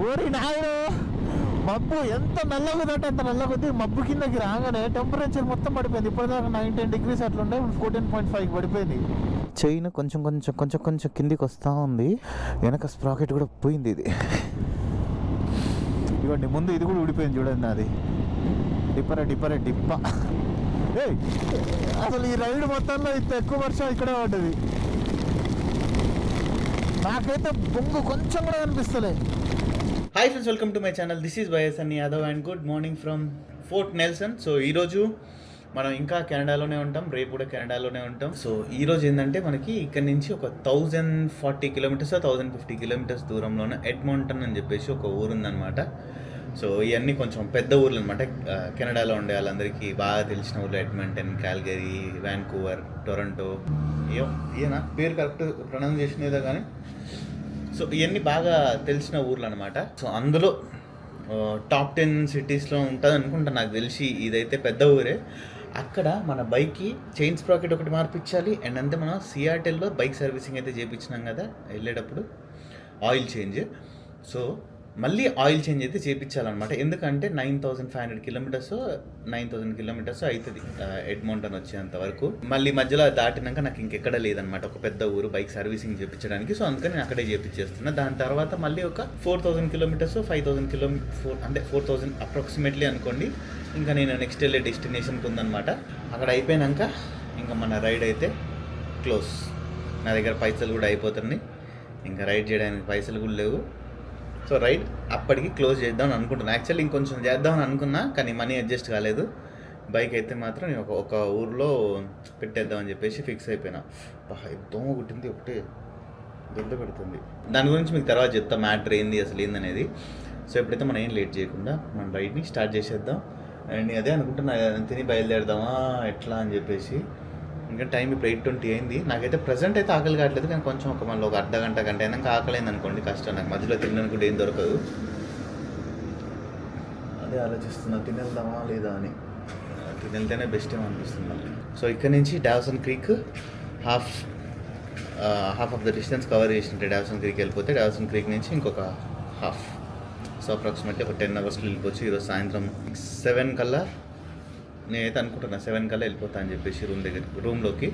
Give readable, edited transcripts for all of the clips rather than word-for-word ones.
ఓరి నాయనో, మబ్బు ఎంత నల్లగుందంటే అంత నల్లగుంది. మబ్బు కిందకి రాగానే టెంపరేచర్ మొత్తం పడిపోయింది. ఇప్పటిదాకా 9-10 degrees అట్లుండే, 14.5 పడిపోయింది. చైన్ కొంచెం కొంచెం కొంచెం కొంచెం కిందికి వస్తూ ఉంది. వెనక స్ప్రాకెట్ కూడా పోయింది. ఇది ఇవ్వండి, ముందు ఇది కూడా ఊడిపోయింది చూడండి. అది డిప్ప అసలు ఈ రైడ్ మొత్తంలో ఇంత ఎక్కువ వర్షం ఇక్కడే పడ్డది. నాకైతే బొంగు కొంచెం కూడా కనిపిస్తలే. Hi friends, welcome to my channel. This is YSN Yadav and good morning from Fort Nelson. So ఈరోజు మనం ఇంకా కెనడాలోనే ఉంటాం, రేపు కూడా కెనడాలోనే ఉంటాం. సో ఈరోజు ఏంటంటే మనకి ఇక్కడ నుంచి ఒక 1040 kilometers 1050 kilometers దూరంలోనే ఎడ్మంటన్ అని చెప్పేసి ఒక ఊరు ఉందన్నమాట. సో ఇవన్నీ కొంచెం పెద్ద ఊర్లు అనమాట. కెనడాలో ఉండే వాళ్ళందరికీ బాగా తెలిసిన ఊర్లు ఎడ్మంటన్, కాల్గరీ, వాన్కూవర్, టొరంటో. ఏనా పేరు కరెక్ట్ ప్రొనౌన్స్ చేసినదో కానీ. సో ఇవన్నీ బాగా తెలిసిన ఊర్లు అనమాట. సో అందులో టాప్ 10 cities ఉంటుంది అనుకుంటా నాకు తెలిసి. ఇదైతే పెద్ద ఊరే. అక్కడ మన బైక్కి చైన్ స్ప్రాకెట్ ఒకటి మార్పించాలి. అండ్ అంతే మనం సియాటెల్లో బైక్ సర్వీసింగ్ అయితే చేయించినాం కదా వెళ్ళేటప్పుడు, ఆయిల్ చేంజ్. సో మళ్ళీ ఆయిల్ చేంజ్ అయితే చేయించాలన్నమాట. ఎందుకంటే 9,500 kilometers 9,000 kilometers అవుతుంది ఎడ్మంటన్ వచ్చేంత వరకు. మళ్ళీ మధ్యలో దాటినాక నాకు ఇంకెక్కడ లేదనమాట ఒక పెద్ద ఊరు బైక్ సర్వీసింగ్ చేయించడానికి. సో అందుకని నేను అక్కడే చేయించేస్తున్నా. దాని తర్వాత మళ్ళీ ఒక 4,000 kilometers 5,000 kilometers అంటే 4,000 అప్రాక్సిమేట్లీ అనుకోండి. ఇంకా నేను నెక్స్ట్ వెళ్ళే డెస్టినేషన్కి ఉందన్నమాట. అక్కడ అయిపోయాక ఇంకా మన రైడ్ అయితే క్లోజ్. నా దగ్గర పైసలు కూడా అయిపోతున్నాయి, ఇంకా రైడ్ చేయడానికి పైసలు కూడా లేవు. సో రైడ్ అప్పటికి క్లోజ్ చేద్దామని అనుకుంటున్నాను. యాక్చువల్లీ ఇంకొంచెం చేద్దామని అనుకున్నా, కానీ మనీ అడ్జస్ట్ కాలేదు. బైక్ అయితే మాత్రం నేను ఒక ఊర్లో పెట్టేద్దామని చెప్పేసి ఫిక్స్ అయిపోయినా. దోమ కుట్టింది, ఒకటే దొడ్డ పెడుతుంది. దాని గురించి మీకు తర్వాత చెప్తా, మ్యాటర్ ఏంది అసలు ఏందనేది. సో ఎప్పుడైతే మనం ఏం లేట్ చేయకుండా మన రైడ్ని స్టార్ట్ చేసేద్దాం. అండ్ అదే అనుకుంటున్నా, తిని బయలుదేరదామా ఎట్లా అని చెప్పేసి. ఇంకా టైం ఇప్పుడు 8:20 అయింది. నాకైతే ప్రజెంట్ అయితే ఆకలి కావట్లేదు, కానీ కొంచెం మళ్ళీ ఒక అర్ధ గంట అయినాక ఆకలి అయింది అనుకోండి కష్టం. నాకు మధ్యలో తినడానికి కూడా ఏం దొరకదు. అదే ఆలోచిస్తున్నా, తినేద్దామా లేదా అని. తినేళ్తేనే బెస్ట్ ఏమో అనిపిస్తుంది మళ్ళీ. సో ఇక్కడ నుంచి Dawson Creek half of the distance cover చేసినట్టే డావ్సన్ క్రీక్ వెళ్ళిపోతే, డావ్సన్ క్రీక్ నుంచి ఇంకొక హాఫ్. సో అప్రాక్సిమేట్లీ ఒక 10 hours వెళ్ళిపోవచ్చు. ఈరోజు సాయంత్రం 7 కల్లా నేనైతే అనుకుంటున్నా 7 కల్లా వెళ్ళిపోతా అని చెప్పేసి రూమ్లోకి.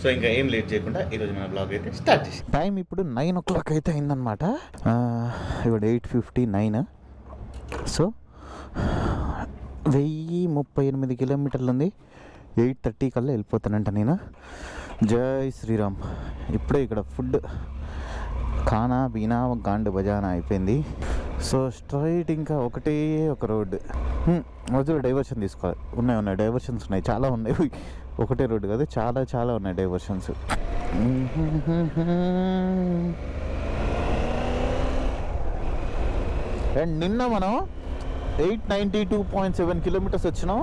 సో ఇంకా ఏం లేట్ చేయకుండా ఈరోజు మన బ్లాగ్ అయితే స్టార్ట్ చేసి. టైం ఇప్పుడు 9 o'clock అయితే అయిందనమాట. ఇప్పుడు 8:59. సో 1038 kilometers ఉంది. 8:30 కల్లా వెళ్ళిపోతానంట నేను. జై శ్రీరామ్. ఇప్పుడే ఇక్కడ ఫుడ్ ఖానా బీనా గాండ్ బజానా అయిపోయింది. సో స్ట్రైట్ ఇంకా ఒకటే ఒక రోడ్డు. మధ్యలో డైవర్షన్ తీసుకోవాలి. ఉన్నాయి డైవర్షన్స్ ఉన్నాయి, చాలా ఉన్నాయి. ఒకటే రోడ్డు కాదు, చాలా ఉన్నాయి డైవర్షన్స్. అండ్ నిన్న మనం 892.7 kilometers వచ్చినాం.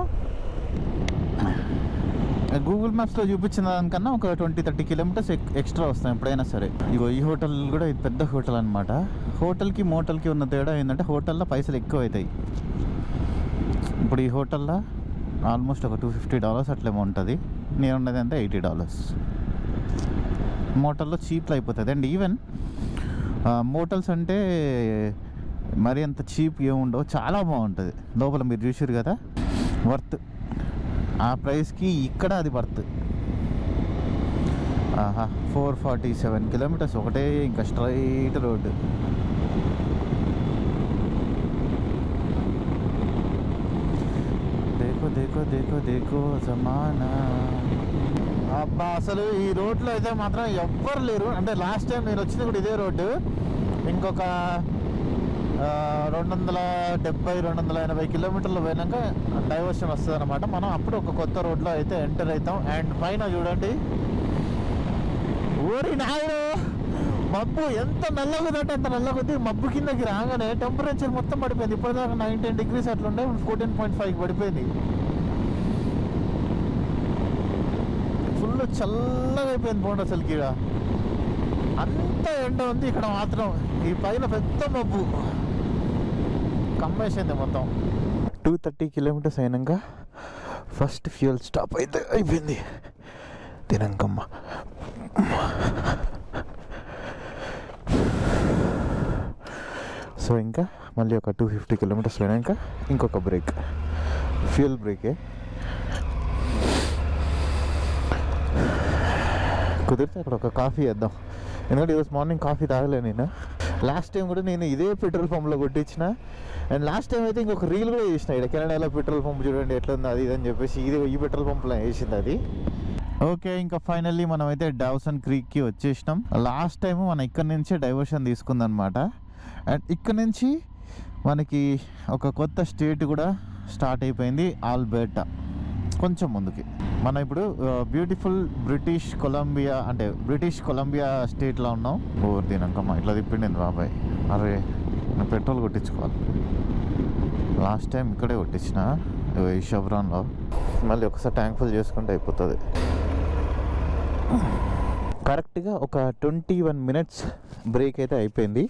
గూగుల్ మ్యాప్స్లో చూపించిన దానికన్నా ఒక 20-30 kilometers ఎక్స్ట్రా వస్తాయి ఎప్పుడైనా సరే. ఇగో ఈ హోటల్ కూడా ఇది పెద్ద హోటల్ అనమాట. హోటల్కి మోటల్కి ఉన్న తేడా ఏంటంటే హోటల్లో పైసలు ఎక్కువ అవుతాయి. ఇప్పుడు ఈ హోటల్లో ఆల్మోస్ట్ ఒక $250 అట్లేమో ఉంటుంది. నేను ఉన్నది అంటే $80. మోటల్లో చీప్లో అయిపోతుంది. అండ్ ఈవెన్ మోటల్స్ అంటే మరి అంత చీప్ ఏముండవు, చాలా బాగుంటుంది. లోపల మీరు చూసారు కదా, వర్త్. ఆ ప్రైస్కి ఇక్కడ అది వర్త్. 447 kilometers ఒకటే ఇంకా స్ట్రైట్ రోడ్డు. దేకో దేకో దేకో దేకో జమానా. అబ్బా అసలు ఈ రోడ్లో అయితే మాత్రం ఎవ్వరు లేరు. అంటే లాస్ట్ టైం నేను వచ్చింది కూడా ఇదే రోడ్డు. ఇంకొక 270-280 kilometers పోయినాక డైవర్షన్ వస్తుంది అనమాట. మనం అప్పుడు ఒక కొత్త రోడ్లో అయితే ఎంటర్ అవుతాం. అండ్ పైన చూడండి, ఓరి నాయనో, మబ్బు ఎంత నల్లగుందంటే అంత నల్లగుంది. మబ్బు కిందకి రాగానే టెంపరేచర్ మొత్తం పడిపోయింది. ఇప్పటిదాకా 9-10 degrees అట్లుండే, 14.5 పడిపోయింది. ఫుల్ చల్లగా అయిపోయింది పోండి అసలుకి. ఇక్కడ అంత ఎండ ఉంది, ఇక్కడ మాత్రం ఈ పైన పెద్ద మబ్బు కమ్మేసింది మొత్తం. 230 kilometers అయినాక ఫస్ట్ ఫ్యూయల్ స్టాప్ అయితే అయిపోయింది. తినంకమ్మ. సో ఇంకా మళ్ళీ ఒక 250 కిలోమీటర్స్ పోయినాక ఇంకొక బ్రేక్, ఫ్యూయల్ బ్రేకే. కుదిరితే అక్కడ ఒక కాఫీ వేద్దాం, ఎందుకంటే ఈరోజు మార్నింగ్ కాఫీ తాగలే నేను. లాస్ట్ టైం కూడా నేను ఇదే పెట్రోల్ పంప్లో కొట్టించిన. అండ్ లాస్ట్ టైం అయితే ఇంకొక రీల్ కూడా చేసిన, ఇక్కడ కెనడాలో పెట్రోల్ పంప్ చూడండి ఎట్లా ఉంది అది ఇది అని చెప్పేసి, ఈ పెట్రోల్ పంప్లో వేసింది అది. ఓకే, ఇంకా ఫైనల్లీ మనం అయితే డావ్సన్ క్రీక్కి వచ్చేసినాం. లాస్ట్ టైం మనం ఇక్కడ నుంచే డైవర్షన్ తీసుకుందనమాట. అండ్ ఇక్కడ నుంచి మనకి ఒక కొత్త స్టేట్ కూడా స్టార్ట్ అయిపోయింది, ఆల్బర్టా. కొంచెం ముందుకి మనం ఇప్పుడు బ్యూటిఫుల్ బ్రిటిష్ కొలంబియా, అంటే బ్రిటిష్ కొలంబియా స్టేట్లో ఉన్నాం. ఓవర్ దీనకమ్మా ఇట్లా తిప్పిండింది బాబాయ్. అరే నేను పెట్రోల్ కొట్టించుకోవాలి. లాస్ట్ టైం ఇక్కడే కొట్టించిన ఈ షెవ్రాన్లో. మళ్ళీ ఒకసారి ట్యాంక్ ఫుల్ చేసుకుంటే అయిపోతుంది. కరెక్ట్గా ఒక 21 minutes బ్రేక్ అయితే అయిపోయింది.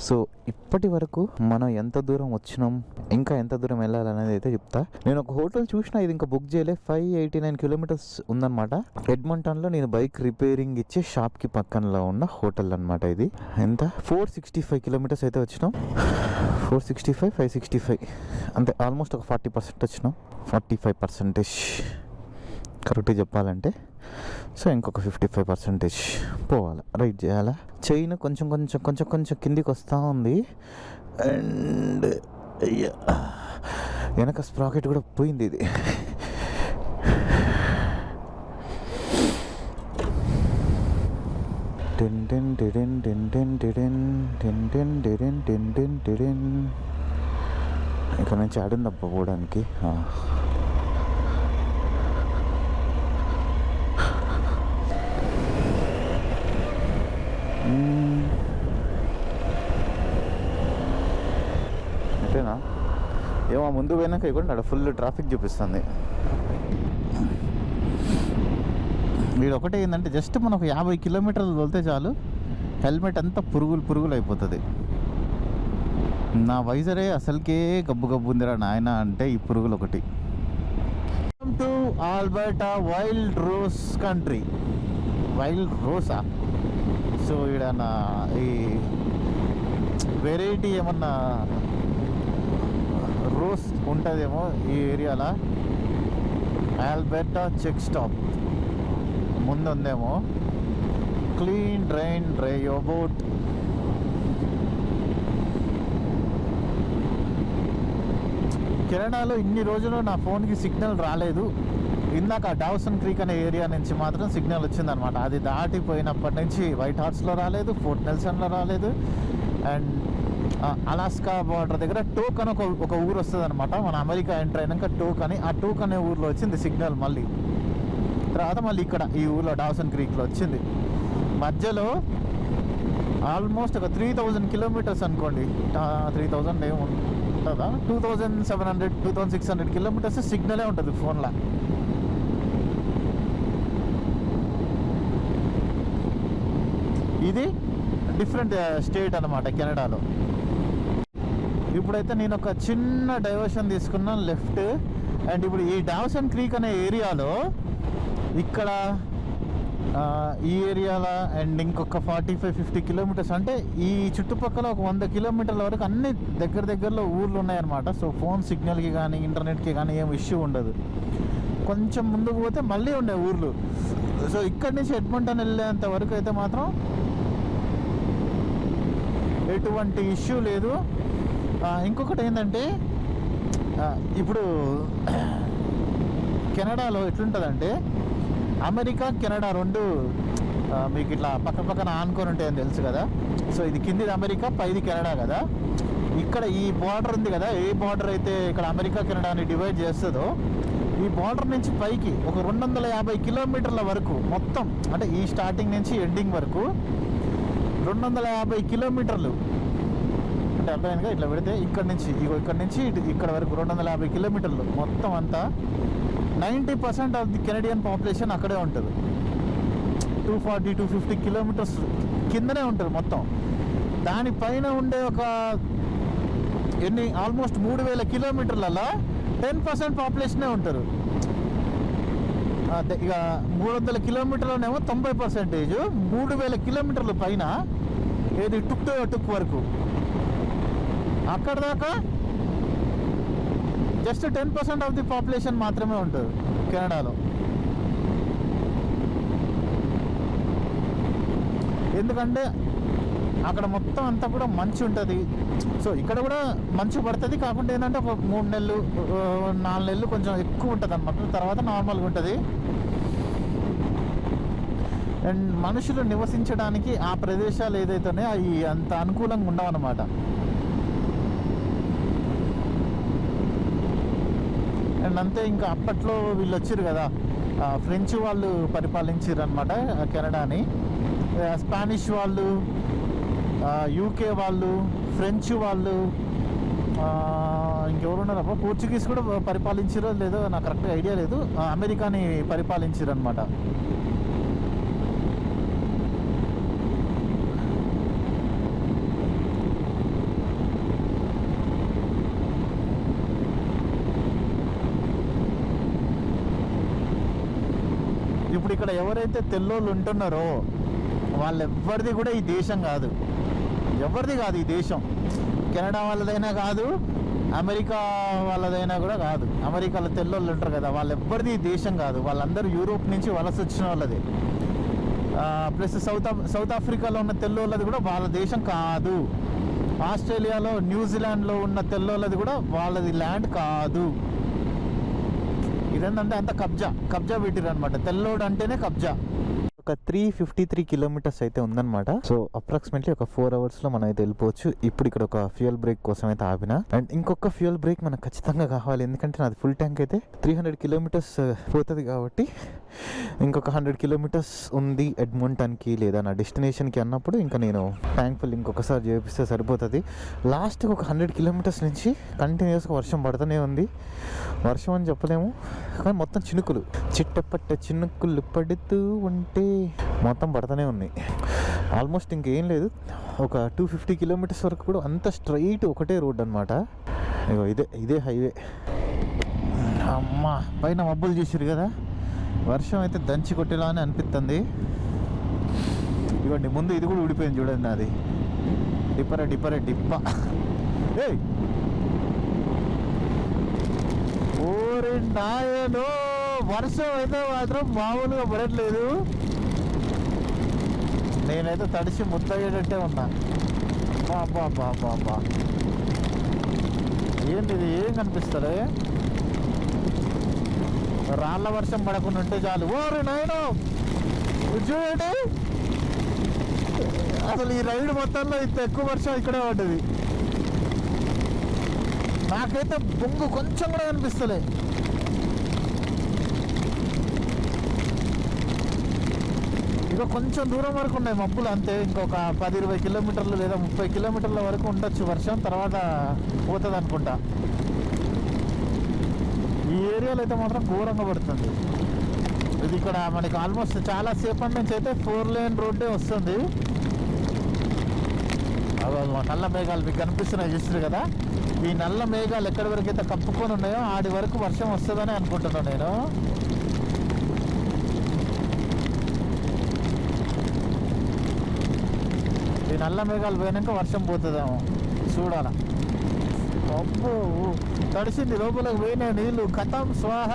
సో ఇప్పటి వరకు మనం ఎంత దూరం వచ్చినాం, ఇంకా ఎంత దూరం వెళ్ళాలనేది అయితే చెప్తా. నేను ఒక హోటల్ చూసిన, ఇది ఇంకా బుక్ చేయలే. 589 kilometers ఉందన్నమాట. ఎడ్మంటన్లో నేను బైక్ రిపేరింగ్ ఇచ్చే షాప్కి పక్కనలో ఉన్న హోటల్ అనమాట ఇది. ఎంత 465 kilometers అయితే వచ్చినాం. 465, 565 అంతే, ఆల్మోస్ట్ ఒక 40% వచ్చినాం. 45% కరెక్ట్గా చెప్పాలంటే. సో ఇంకొక 55% పోవాలి, రైట్ చేయాలా. చైన్ కొంచెం కొంచెం కొంచెం కొంచెం కిందికి వస్తూ ఉంది. అండ్ వెనక స్ప్రాకెట్ కూడా పోయింది ఇది. ఇక్కడ నుంచి ఆడిందబ్బా పోవడానికి. అంతేనా ఏమో, ముందు పోయినాక ఇక్కడ అక్కడ ఫుల్ ట్రాఫిక్ చూపిస్తుంది. వీడు ఒకటే ఏంటంటే జస్ట్ మనం ఒక 50 kilometers వెళ్తే చాలు హెల్మెట్ అంతా పురుగులు అయిపోతుంది. నా వైజరే అసలుకే గబ్బు గబ్బు ఉందిరా నాయన అంటే ఈ పురుగులు ఒకటి. To Alberta wild rose country. Wild Rosa? So ఇక్కడ ఈ వెరైటీ ఏమన్నా రోస్ ఉంటుందేమో ఈ ఏరియాలో. ఆల్బర్టా చెక్ స్టాప్ ముందు ఉందేమో. Clean drain dry boat. కెనడాలో ఇన్ని రోజులు నా ఫోన్కి సిగ్నల్ రాలేదు. ఇందాక డావ్సన్ క్రీక్ అనే ఏరియా నుంచి మాత్రం సిగ్నల్ వచ్చిందనమాట. అది దాటిపోయినప్పటి నుంచి వైట్ హార్స్లో రాలేదు, ఫోర్ట్ నెల్సన్లో రాలేదు. అండ్ అలాస్కా బార్డర్ దగ్గర టోక్ అని ఒక ఊరు వస్తుంది అనమాట. మన అమెరికా ఎంటర్ అయినాక టోక్ అని, ఆ టోక్ అనే ఊర్లో వచ్చింది సిగ్నల్. మళ్ళీ తర్వాత మళ్ళీ ఇక్కడ ఈ ఊర్లో డావ్సన్ క్రీక్లో వచ్చింది. మధ్యలో ఆల్మోస్ట్ ఒక 3000 kilometers అనుకోండి. 3000 ఏమి ఉంటుందా, 2700 2600 kilometers సిగ్నలే ఉంటుంది ఫోన్లో. ఇది డిఫరెంట్ స్టేట్ అనమాట కెనడాలో. ఇప్పుడైతే నేను ఒక చిన్న డైవర్షన్ తీసుకున్నాను లెఫ్ట్. అండ్ ఇప్పుడు ఈ డావ్సన్ క్రీక్ అనే ఏరియాలో ఇక్కడ ఈ ఏరియాలో అండ్ ఇంకొక 45-50 kilometers అంటే ఈ చుట్టుపక్కల ఒక 100 kilometers వరకు అన్ని దగ్గరలో ఊర్లు ఉన్నాయన్నమాట. సో ఫోన్ సిగ్నల్కి కానీ ఇంటర్నెట్కి కానీ ఏం ఇష్యూ ఉండదు. కొంచెం ముందుకు పోతే మళ్ళీ ఉండే ఊర్లు. సో ఇక్కడి నుంచి ఎడ్మంటన్ వెళ్ళేంత వరకు అయితే మాత్రం ఎటువంటి ఇష్యూ లేదు. ఇంకొకటి ఏంటంటే ఇప్పుడు కెనడాలో ఎట్లుంటుందంటే అమెరికా కెనడా రెండు మీకు ఇట్లా పక్కన ఆనుకొని ఉంటాయని తెలుసు కదా. సో ఇది కిందిది అమెరికా, పైది కెనడా కదా. ఇక్కడ ఈ బార్డర్ ఉంది కదా, ఏ బార్డర్ అయితే ఇక్కడ అమెరికా కెనడాని డివైడ్ చేస్తుందో ఈ బార్డర్ నుంచి పైకి ఒక 250 kilometers వరకు మొత్తం, అంటే ఈ స్టార్టింగ్ నుంచి ఎండింగ్ వరకు 250 kilometers అంటే అర్థమైందిగా. ఇట్లా పెడితే ఇక్కడ నుంచి ఇక్కడ వరకు 250 kilometers మొత్తం అంతా 90% ఆఫ్ ది కెనడియన్ పాపులేషన్ అక్కడే ఉంటుంది. 240-250 kilometers కిందనే ఉంటుంది మొత్తం. దానిపైన ఉండే ఒక ఆల్మోస్ట్ 3000 kilometers 10% పాపులేషనే ఉంటారు. ఇక 300 kilometers 90%. 3000 kilometers పైన ఏది టుక్ వరకు అక్కడ దాకా జస్ట్ 10% ఆఫ్ ది పాపులేషన్ మాత్రమే ఉంటుంది కెనడాలో. ఎందుకంటే అక్కడ మొత్తం అంతా కూడా మంచు ఉంటుంది. సో ఇక్కడ కూడా మంచు పడుతుంది, కాకుండా ఏంటంటే ఒక 3 నెలలు 4 నెలలు కొంచెం ఎక్కువ ఉంటుంది అన్నమాట. తర్వాత నార్మల్గా ఉంటుంది. అండ్ మనుషులు నివసించడానికి ఆ ప్రదేశాలు ఏదైతేనే అవి అంత అనుకూలంగా ఉండవన్నమాట. అండ్ అంతే, ఇంకా అప్పట్లో వీళ్ళు వచ్చారు కదా, ఫ్రెంచ్ వాళ్ళు పరిపాలించారు అనమాట కెనడాని. స్పానిష్ వాళ్ళు, యూకే వాళ్ళు, ఫ్రెంచ్ వాళ్ళు, ఇంకెవరున్నారబ్బా, పోర్చుగీస్ కూడా పరిపాలించారో లేదో నాకు కరెక్ట్గా ఐడియా లేదు. అమెరికాని పరిపాలించారు అనమాట. ఇప్పుడు ఇక్కడ ఎవరైతే తెల్లోళ్ళు ఉంటున్నారో వాళ్ళెవ్వరిది కూడా ఈ దేశం కాదు, ఎవరిది కాదు ఈ దేశం. కెనడా వాళ్ళదైనా కాదు, అమెరికా వాళ్ళదైనా కూడా కాదు. అమెరికాలో తెల్లోళ్ళు ఉంటారు కదా, వాళ్ళెవ్వరిది ఈ దేశం కాదు. వాళ్ళందరూ యూరోప్ నుంచి వలస వచ్చిన వాళ్ళది. ప్లస్ సౌత్ ఆఫ్రికాలో ఉన్న తెల్లోళ్ళది కూడా వాళ్ళ దేశం కాదు. ఆస్ట్రేలియాలో, న్యూజిలాండ్లో ఉన్న తెల్లోళ్ళది కూడా వాళ్ళది ల్యాండ్ కాదు. ఇదేంటంటే అంత కబ్జా పెట్టిరు అనమాట. తెల్లోడు అంటేనే కబ్జా. ఒక 353 కిలోమీటర్స్ అయితే ఉందన్నమాట. సో అప్రాక్సిమేట్లీ ఒక 4 అవర్స్లో మనం అయితే వెళ్ళిపోవచ్చు. ఇప్పుడు ఇక్కడ ఒక ఫ్యూయల్ బ్రేక్ కోసం అయితే ఆపిన. అండ్ ఇంకొక ఫ్యూయల్ బ్రేక్ మనకు ఖచ్చితంగా కావాలి, ఎందుకంటే నాది ఫుల్ ట్యాంక్ అయితే 300 కిలోమీటర్స్ పోతుంది కాబట్టి ఇంకొక 100 కిలోమీటర్స్ ఉంది ఎడ్మంటన్కి లేదా నా డెస్టినేషన్కి అన్నప్పుడు ఇంకా నేను ట్యాంక్ ఫుల్ ఇంకొకసారి చేపిస్తే సరిపోతుంది. లాస్ట్ ఒక 100 కిలోమీటర్స్ నుంచి కంటిన్యూస్గా వర్షం పడుతూనే ఉంది. వర్షం అని చెప్పలేము, కానీ మొత్తం చినుకులు, చిట్టపట్ట చినుకులు పడుతూ ఉంటే మొత్తం పడుతూనే ఉన్నాయి. ఆల్మోస్ట్ ఇంకేం లేదు, ఒక 250 కిలోమీటర్స్ వరకు కూడా అంత స్ట్రైట్ ఒకటే రోడ్ అనమాట. ఇగో ఇదే హైవే. అమ్మా, పైన మబ్బులు చూసారు కదా, వర్షం అయితే దంచి కొట్టేలా అని అనిపిస్తుంది. ఇవ్వండి ముందు ఇది కూడా ఊడిపోయింది చూడండి, అది డిప్ప. ఏయ్ ఓరే నాయనో, వర్షం అయితే మాత్రం మామూలుగా పడట్లేదు. నేనైతే తడిసి ముద్దయ్యేటట్టే ఉన్నా. బా ఏంటి ఇది, ఏం కనిపిస్తుంది? రాళ్ళ వర్షం పడకుండా ఉంటే చాలు. ఓరే నాయనో చూడండి, అసలు ఈ రైడ్ మొత్తంలో ఇంత ఎక్కువ వర్షం ఇక్కడే పడ్డది. నాకైతే బొంగు కొంచెం కూడా కనిపిస్తలే. ఇక కొంచెం దూరం వరకు ఉన్నాయి మబ్బులు, అంతే. ఇంకొక 10-20 కిలోమీటర్లు లేదా 30 కిలోమీటర్ల వరకు ఉండొచ్చు వర్షం, తర్వాత పోతుంది అనుకుంటా. ఈ ఏరియాలో అయితే మాత్రం ఘోరంగా పడుతుంది. ఇది ఇక్కడ మనకి ఆల్మోస్ట్ చాలా సేపటి నుంచి అయితే 4 లేన్ రోడ్డే వస్తుంది. నల్ల మేఘాలు మీకు కనిపిస్తున్నాయి చూస్తారు కదా, ఈ నల్ల మేఘాలు ఎక్కడి వరకు అయితే కప్పుకొని ఉన్నాయో ఆడి వరకు వర్షం వస్తుందని అనుకుంటున్నాను నేను. ఈ నల్ల మేఘాలు పోయినాక వర్షం పోతుందేమో చూడాల. అబ్బో తడిసింది, లోపలికి పోయినా నీళ్ళు, కథం స్వాహ.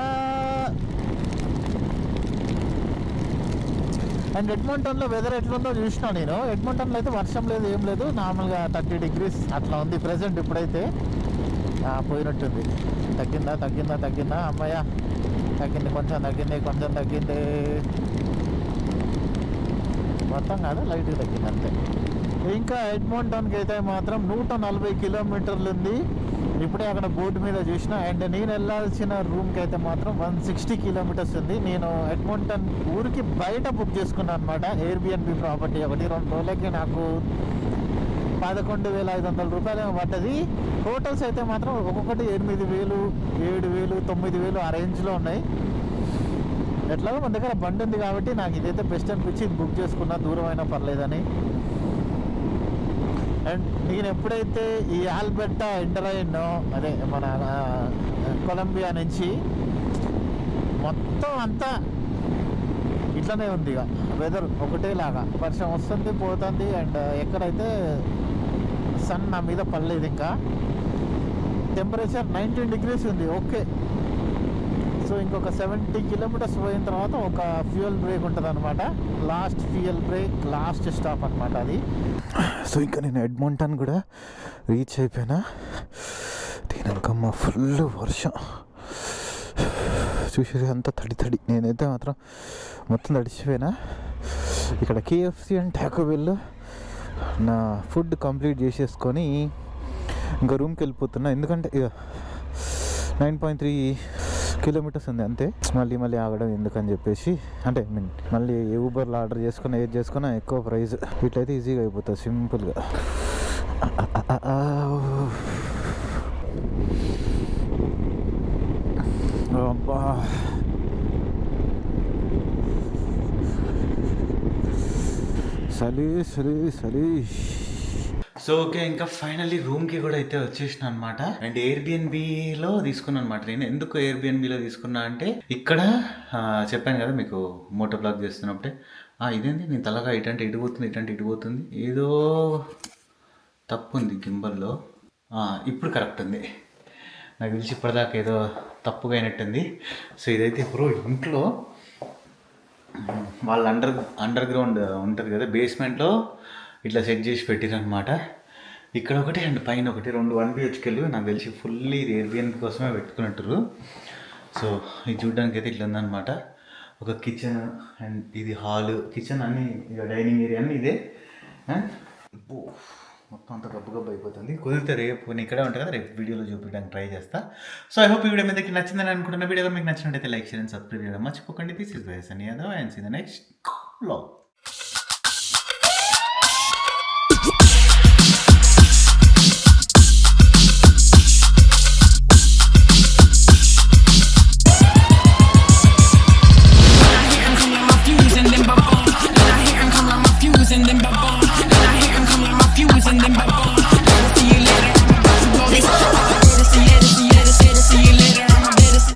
అండ్ ఎడ్మంటన్లో వెదర్ ఎట్లుందో చూసినా నేను. ఎడ్మంటన్లో అయితే వర్షం లేదు, ఏం లేదు, నార్మల్గా 30 degrees అట్లా ఉంది ప్రెసెంట్. ఇప్పుడైతే పోయినట్టుంది. తగ్గిందా అమ్మాయ, తగ్గింది, కొంచెం తగ్గింది, మొత్తం కాదు లైట్గా తగ్గింది అంతే. ఇంకా ఎడ్మంటన్కి అయితే మాత్రం 140 కిలోమీటర్లు ఉంది. ఇప్పుడే అక్కడ బోర్డు మీద చూసిన. అండ్ నేను వెళ్ళాల్సిన రూమ్కి అయితే మాత్రం 160 కిలోమీటర్స్ ఉంది. నేను ఎడ్మంటన్ ఊరికి బయట బుక్ చేసుకున్నాను అనమాట, ఎయిర్బిఎన్బి ప్రాపర్టీ. 1-2 రోజులకి నాకు 11,500 రూపాయలు పడ్డది. హోటల్స్ అయితే మాత్రం ఒక్కొక్కటి 8,000, 7,000, 9,000 ఆ రేంజ్లో ఉన్నాయి. ఎట్లాగో మన దగ్గర బండి ఉంది కాబట్టి నాకు ఇదైతే బెస్ట్ అనిపించి బుక్ చేసుకున్నా, దూరం అయినా పర్లేదని. అండ్ నేను ఎప్పుడైతే ఈ ఆల్బర్టా ఎంటర్ అయ్యానో, అదే మన కొలంబియా నుంచి, మొత్తం అంతా ఇట్లనే ఉంది. ఇక వెదర్ ఒకటేలాగా వర్షం వస్తుంది పోతుంది. అండ్ ఎక్కడైతే సన్ నా మీద పడలేదు ఇంకా. టెంపరేచర్ 19 degrees ఉంది. ఓకే, సో ఇంకొక 70 kilometers పోయిన తర్వాత ఒక ఫ్యూయల్ బ్రేక్ ఉంటుంది అనమాట. Last fuel break, last stop అనమాట అది. సో ఇంకా నేను ఎడ్మంటన్ కూడా రీచ్ అయిపోయినా. దీనికమ్మ ఫుల్ వర్షం చూసేది అంతా తడి. నేనైతే మాత్రం మొత్తం తడిచిపోయినా. ఇక్కడ KFC అండ్ టాకో బెల్ నా ఫుడ్ కంప్లీట్ చేసేసుకొని ఇంకా రూమ్కి వెళ్ళిపోతున్నా. ఎందుకంటే ఇక 9.3 kilometers ఉంది అంతే. మళ్ళీ ఆగడం ఎందుకని చెప్పేసి, అంటే మళ్ళీ ఊబర్లో ఆర్డర్ చేసుకుని ఏది చేసుకున్నా ఎక్కువ ప్రైస్. ఇట్లయితే ఈజీగా అయిపోతుంది సింపుల్గా. అబ్బా, సలీ. సో ఓకే, ఇంకా ఫైనల్లీ రూమ్కి కూడా అయితే వచ్చేసిన అనమాట. అండ్ ఎయిర్బిఎన్బిలో తీసుకున్నాను అనమాట. నేను ఎందుకు ఎయిర్బిఎన్బిలో తీసుకున్నా అంటే, ఇక్కడ చెప్పాను కదా మీకు మోటో బ్లాగ్ చేస్తున్నప్పుడే, ఇదేంటి నేను తలగా ఇటంటే ఇటు పోతుంది, ఏదో తప్పు ఉంది గింబల్లో. ఇప్పుడు కరెక్ట్ ఉంది. నాకు తెలిసి ఇప్పటిదాకా ఏదో తప్పుగా అయినట్టుంది. సో ఇదైతే ఇప్పుడు ఇంట్లో వాళ్ళ అండర్ గ్రౌండ్ ఉంటుంది కదా, బేస్మెంట్లో ఇట్లా సెట్ చేసి పెట్టిరనమాట. ఇక్కడ ఒకటి అండ్ పైన ఒకటి, 2 1 BHKలు. నాకు తెలిసి ఫుల్లీ ఇది ఎయిర్బిఎన్బి కోసమే పెట్టుకున్నట్టు. సో ఇది చూడడానికి అయితే ఇట్లా ఉందన్నమాట. ఒక కిచెన్ అండ్ ఇది హాల్, కిచెన్ అన్నీ, ఇక డైనింగ్ ఏరియా అన్నీ ఇదే. అండ్ మొత్తం అంతా గబ్బు అయిపోతుంది. కుదిరితే రేపు నేను ఇక్కడే ఉంటాను కదా, రేపు వీడియోలో చూపించడానికి ట్రై చేస్తా. సో ఐ హోప్ ఈ వీడియో మీకు నచ్చిందని అనుకుంటున్న. వీడియోలో మీకు నచ్చినట్టయితే లైక్, షేర్ అండ్ సబ్స్క్రైబ్ చేయడం మర్చిపోకండి. దిస్ ఇస్ వైఎస్ అని Yadav and see the next vlog.